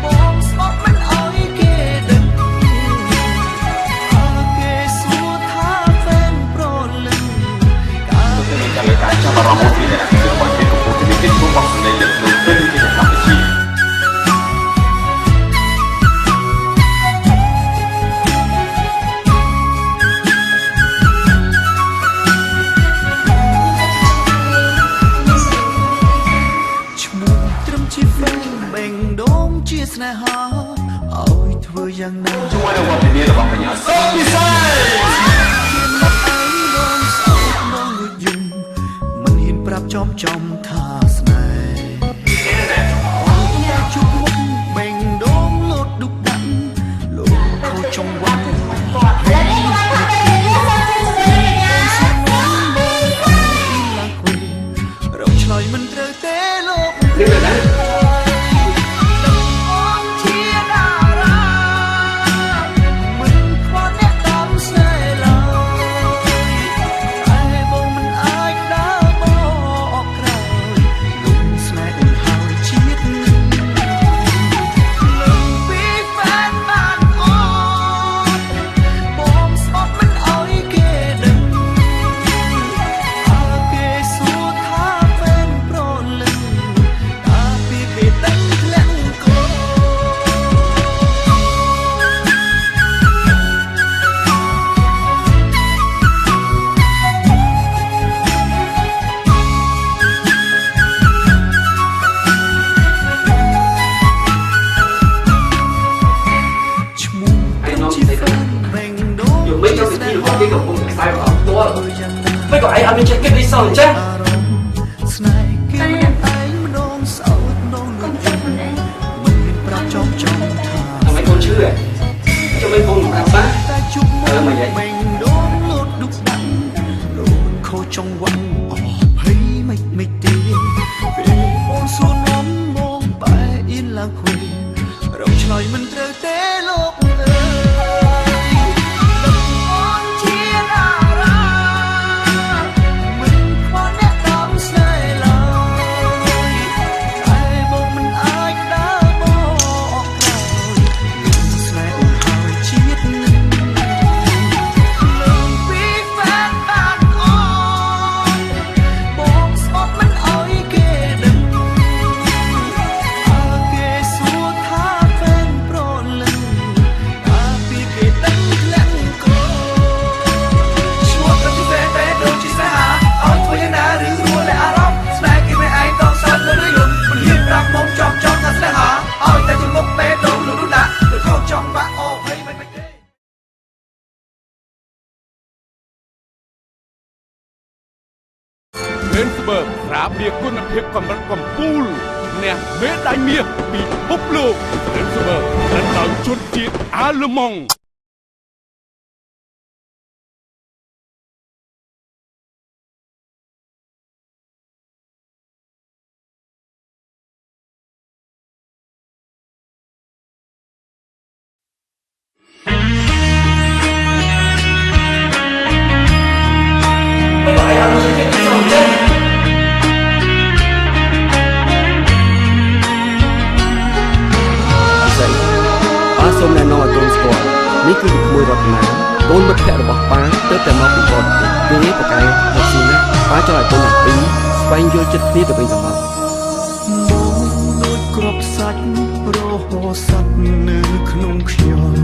ប ឲ្យធ្វើយ៉ាងណាជួយនៅវត្តមានរបស់បញ្ញាសូមពិសេសមិនហ៊ានប្រាប់ចំថាស្នេហ៍ជួបមុខបេងដូងលោតឌុកដាក់លោកខូចចង្វាក់រកឆ្លើយមិនត្រូវទេលោកไม่ก็ไอ้อามิเช็คเก็ตรีสอร์ทจ้ะស្នេហ៍គេឯងម្ដងសោតម្ដងលុយមិនប្រាប់ចំថាทำไมคนชื่อจะไม่คนប្រាប់บ้างតែជួបមកបេងដូងលោតឌុកដាក់លោកខូចចង្វាក់អស់ភ័យមិនទេពេលអូនសួរនាំមកបែអៀនឡើងខ្វេរកឆ្លើយមិនត្រូវទេលោកអើเบนส์เบิร์กครับเรียกคุณภาพความรักความปูลเนี่ยเมได้เมียปีพบโลกเบนส์เบิร์กและหนังชุดจีอาลมองសូមណែនាំឲ្យកូនស្គាល់នេះគឺក្មួយរតនាកូនមិត្តភក្តិរបស់ប៉ាទើបតែមកពីបរទេសពេលប្រកែកមកស៊ីណាប៉ាចង់ឲ្យកូនទាំងពីរស្វែងយល់ចិត្តគ្នាទៅវិញទៅមកដូចគ្រាប់សាច់រហូតសាច់នៅក្នុងខ្យល់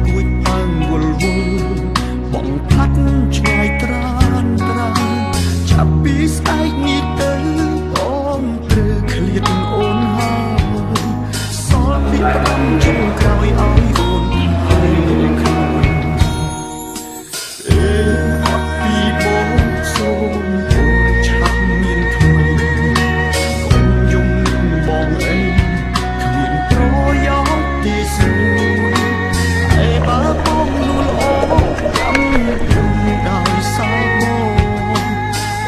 គួចផើងវល់បងផាត់ឆ្ងាយត្រានចាប់ពីស្អែកនេះទៅបងត្រូវឃ្លាតអូនហើយសល់ពីបំជុំក្រោយឲ្យអូនហើយអូនខាងអត់ពីបងសូមអូនឆាប់មានថ្មីកុំយំបងអីគ្មានប្រយោជន៍ទេសួរឯបើបងលួលអូនចាំយំដោយសារ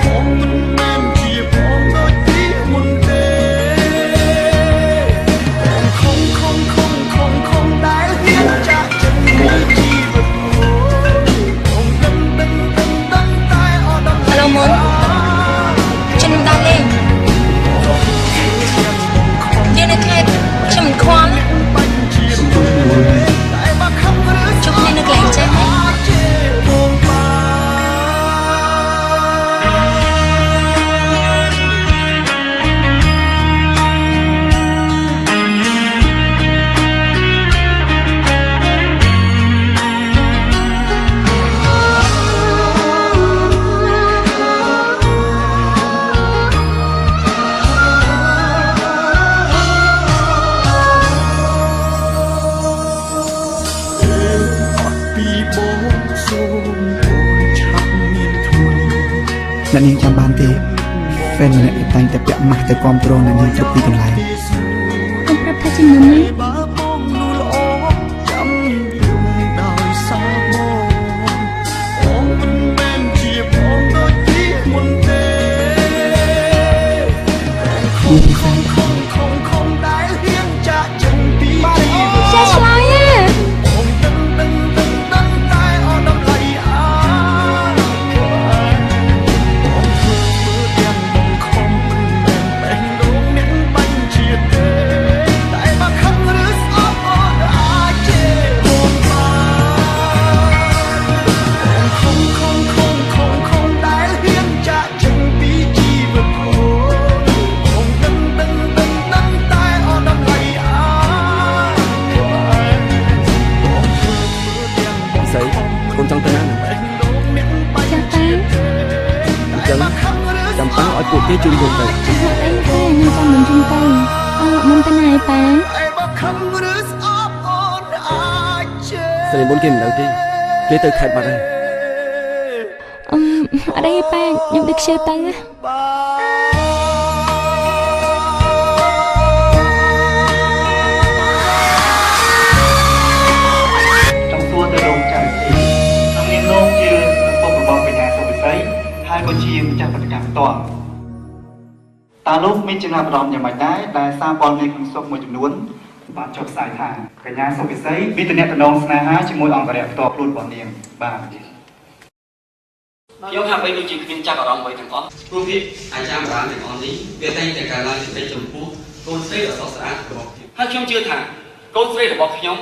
បងមិនមែនជាបងដូចពីមុនទេបងខំ អ្នកនាងចាំបានទេហ្វេនម្នាក់តែងតែពាក់ម៉ាស់ទៅគាំទ្រអ្នកនាងគ្រប់ទីកន្លែង កុំប្រាប់ថាជំនុំណា បើបងនួលល្អចាំយំដោយសារបងមិនមែនជាបងដូចពីមុនទេខំដែលហ៊ានចាក់ចេញពីជីវិត ចេះឆ្លើយហ៎ បងដឹងតែអត់តម្លៃអាបងធ្វើយ៉ាងបងខំមិនមែនបេះដូងអ្នកបាញ់ជាតិទេតែបើខឹងឬស្អប់អត់អាចជេរបងបានខំដែលហ៊ានចាក់ចេញពីជីវិតបងដឹងតែអត់តម្លៃអា ពិសីកូនចង់ទៅណាណា ចាតា អញ្ចឹងចាំប៉ាឲ្យពួកគេជួយយកទៅ ហេតុអីទេនឹងចាំមិនជិះទៅមិនទៅណាប៉ា ស្រីមុនគេមិននៅទេគេទៅខេត្តបាត់ហើយ អត់អីប៉ាខ្ញុំដឹកខ្ជិលទៅណា trong xua từ đồng chẳng thì trong niềm nông chưa phục của bọn nhà sau bị sấy hai con chim chẳng phải cảm toàn ta lúc mình chỉ làm đòn nhà mày đái là xa bọn mình không sống một chùm nuốn bạn chọc xài thả cả nhà sau bị sấy vì từ nét nông sna há chỉ môi ong và đẹp to luôn bọn niềm bà ខ្ញុំហាក់បីដូចជាគ្មានចាប់អារម្មណ៍អ្វីទាំងអស់ព្រោះវាអាចារ្យបុរាណទាំងអស់នេះវាតែងតែការឡើងសេចក្តីចំពោះកូនស្រីដ៏ស្រស់ស្អាតរបស់ខ្ញុំហើយខ្ញុំជឿថាកូនស្រីរបស់ខ្ញុំ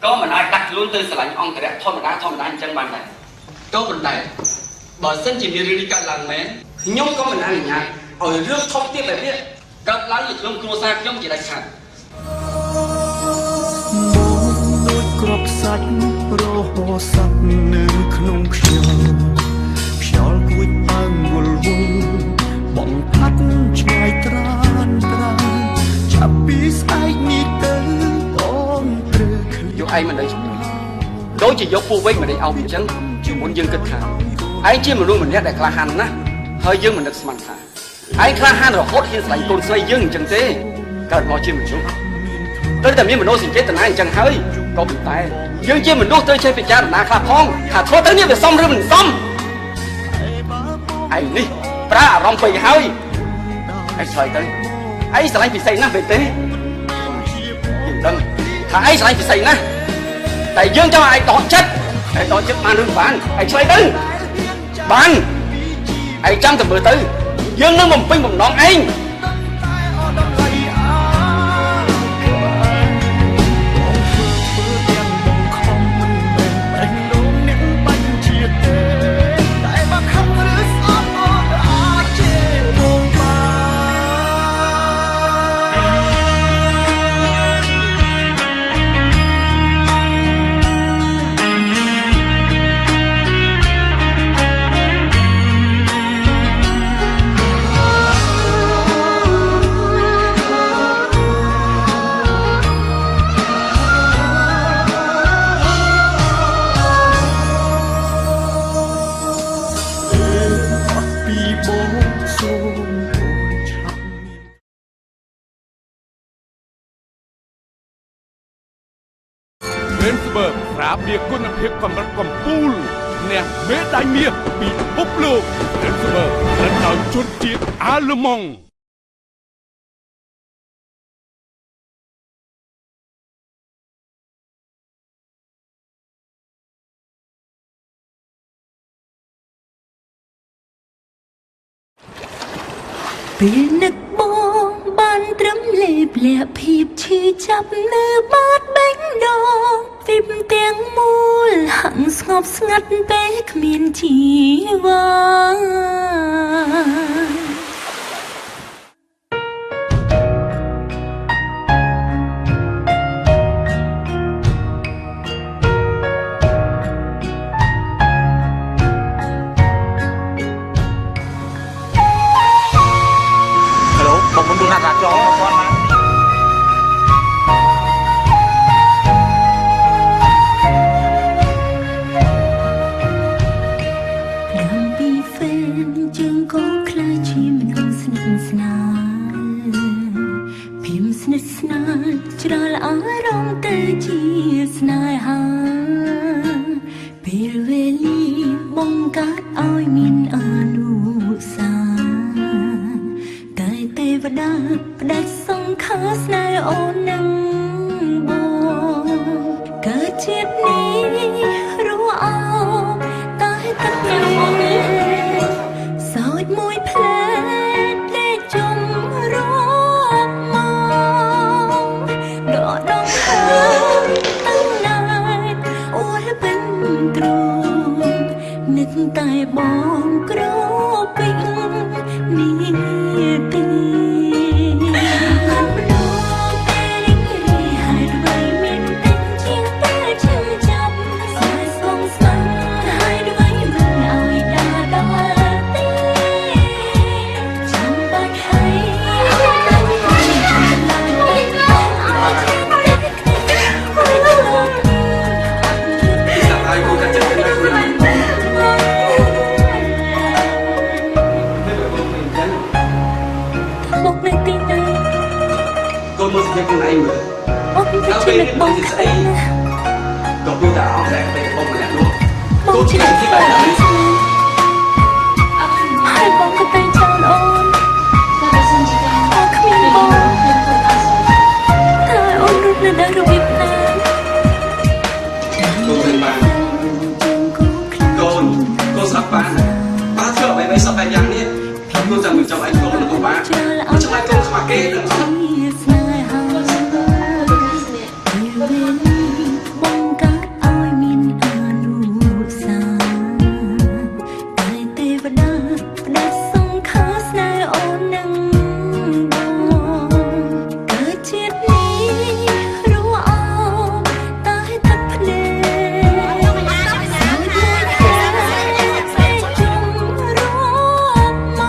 ក៏មិនអាចដាក់ខ្លួនទៅស្រឡាញ់អង្គរៈធម្មតាអញ្ចឹងបានដែរក៏ប៉ុន្តែបើសិនជាមានរឿងនេះកើតឡើងមែនខ្ញុំក៏មិនអនុញ្ញាតឲ្យរឿងធំទៀតបែបនេះកើតឡើងនៅក្នុងគ្រួសារខ្ញុំជាដាច់ខាត ដូចគ្រាប់សាច់រហូតសាប់នៅក្នុងខ្យល់គួចអើងវល់បងផាត់ឆ្ងាយត្រានចាប់ពីស្អែកនេះទៅបងត្រូវឃ្លា យកឯងមិនដឹងជាមួយដូចជាយកពួកវិញមិនដឹងអោបអញ្ចឹងមុនយើងគិតថាឯងជាមនុស្សម្នាក់ដែលក្លាហានណាស់ហើយយើងមិននឹកស្មានថាឯងក្លាហានរហូតហ៊ានស្លាញ់កូនស្រីយើងអញ្ចឹងទេកើតមកជាមនុស្សទៅតែមានមនោសញ្ចេតនាអញ្ចឹងហើយក៏ប៉ុន្តែយើងជាមនុស្សត្រូវចេះពិចារណាខ្លះផងថាធ្វើទៅនេះវាសមឬមិនសមឯងនេះប្រើអារម្មណ៍ពេកហើយឯងឆ្លើយទៅឯងស្រឡាញ់ពិសេសណាស់មែនទេយើងដឹងថាឯងស្រឡាញ់ពិសេសណាស់តែយើងចង់ឲ្យឯងដកចិត្តបានឬបានឯងឆ្លើយទៅបានឯងចាំតែមើលទៅយើងនឹងបំពេញបំណងឯង Rendsburg ក្រាបបៀគុណភាពកម្រិតកំពូលអ្នកមេដាយមាសពីពិភពលោក Rendsburg រំដោយជនជាតិអាល្លឺម៉ង់ ពេលនឹកបងបានត្រឹមលេបលាក់ភាពឈឺចាប់នៅបាតបេះដូងវិបទាំងមូលហាក់ស្ងប់ស្ងាត់ពេលគ្មានជីវ៉ា ជើ ងតែជាស្នេហាពេលវេលាបង្កើតឲ្យមានអនុសាតែទេវតាផ្ដាច់សង្ខារស្នេហ៍អូននឹងបងកើតជាតិនេះរស់អោតែទឹកញ៉ាំអូនសោចមួយផ្លែលេចជុំរកមកដកដងហើយតាំងណែតអូនពេញទ្រង់នឹកតែបងក្រពេញនេះទីcô mua gì con này màអូនទៅជាអ្នកបងខ្លាំងណាស់ còn tôi đã ở đây về bông này luôn បងជាអ្នកទីបានហើយបងក៏តែងចោលអូនអូនគ្មានបងតែអូនរត់នៅដល់របៀបណា cô lên bàn cô sắp bán ba thợ mấy sắp bán nhang đi cô rằng mình trong anh cô là cô bán trong anh cô mà kê được không បងកើតឲ្យមានអនុសាតែទេវតាផ្ដាច់សង្ខារស្នេហ៍អូននឹងបងកើតជាតិនេះរស់អោតែទឹកភ្នែកសោចមួយផ្លែពេកជុំរកម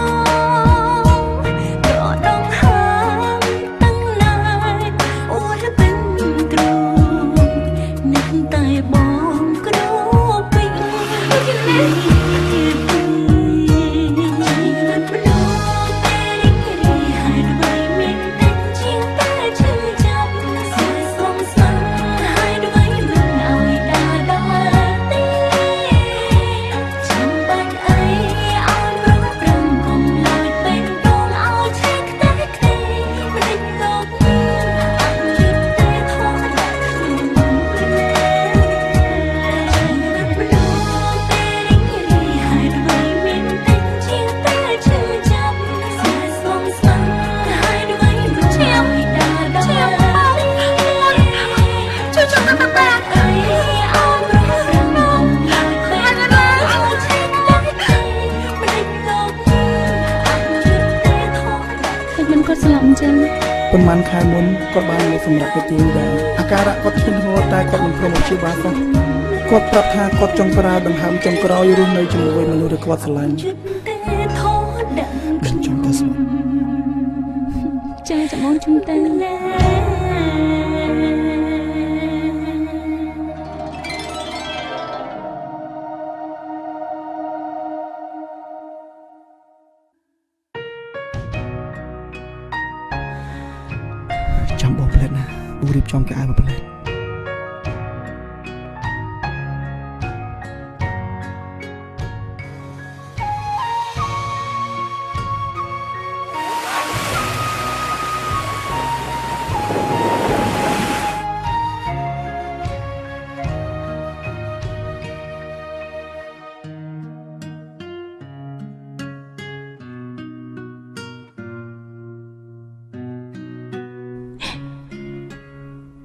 កដកដងហើយតាំងណែតអូនពេញទ្រង់នឹកតែបងក្រពេញនេះទីជីវិតមនុស្សពេលរីហើយអ្វីមានតែជាតែឈឺចាប់ស្នេហ៍ស្វងស្នាហើយអ្វីមិនឲ្យដើរទេចាំបាច់អីឲ្យរងប្រំកុំឡើយពេញដងឲ្យឆេះខ្ទេខ្ទេមិនដេញលោកអត់យឺតទេធំខ្លួនមិនក៏ស្លាប់អញ្ចឹង ប៉ុន្មានខែមុនគាត់បានមកសម្រាប់ទៅទីនេះដែរអាការៈគាត់ធ្ងន់ធ្ងរតែគាត់មិនព្រមព្យាបាលសោះគាត់ប្រាប់ថាគាត់ចង់ប្រើដង្ហើមចុងក្រោយរស់នៅជាមួយមនុស្សដែលគាត់ស្រឡាញ់ ដឹងចង់ទៅស្មោះចាចាំអូនជុំទៅចាំបងផ្លែតណាបងរៀបចំកៅអៅផ្លែត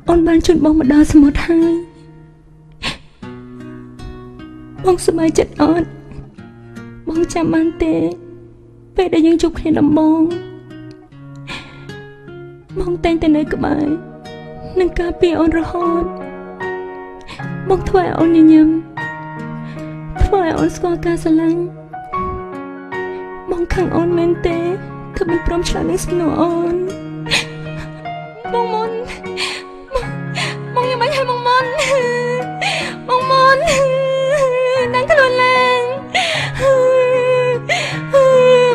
អូនបានជួយបងមកដល់សមុទ្រហើយបងសប្បាយចិត្តអត់បងចាំបានទេពេលដែលយើងជួបគ្នាដំបូងបងតែងតែនៅក្បែរនឹងការពារអូនរហូតបងធ្វើឲ្យអូនញញឹមធ្វើឲ្យអូនស្គាល់ការស្រឡាញ់បងខឹងអូនមែនទេគឺមិនព្រមឆ្លើយនឹងសំណួរអូនបងមុនបងยังไม่ให้បងមុននឹងខ្លួនឡើង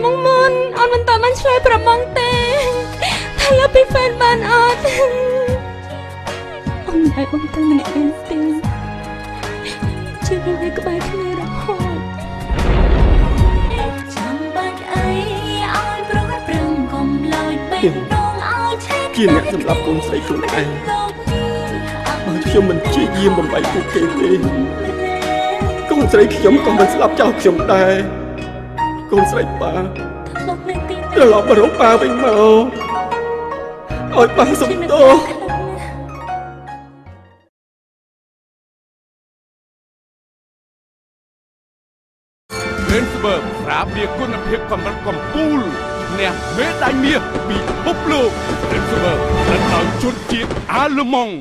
បងមុនអូនមិនតបានឆ្លើយប្រាប់បងទេថាយកពីហ្វេនបានអត់ ông đại ông ta mình em tin chưa đâu hay có bài thơ đó thôi chẳng bạch ấy ai brót rừng cùng lời bên nông ai chết ជាអ្នកសម្រាប់កូនស្រីខ្លួនឯងបើខ្ញុំមិនព្យាយាមបំបីពួកគេទេកូនស្រីខ្ញុំក៏មិនស្លាប់ចោលខ្ញុំដែរកូនស្រីប៉ា លោកនៅទី ត្រឡប់មករកប៉ាវិញមកឲ្យប៉ាសុំទោស Flensburg ប្រាប់ពីគុណភាពកម្រិតកំពូលអ្នកមេដាយមាសពិភពលោក Flensburg ត្រូវឲ្យជនជាតិអាល្លឺម៉ង់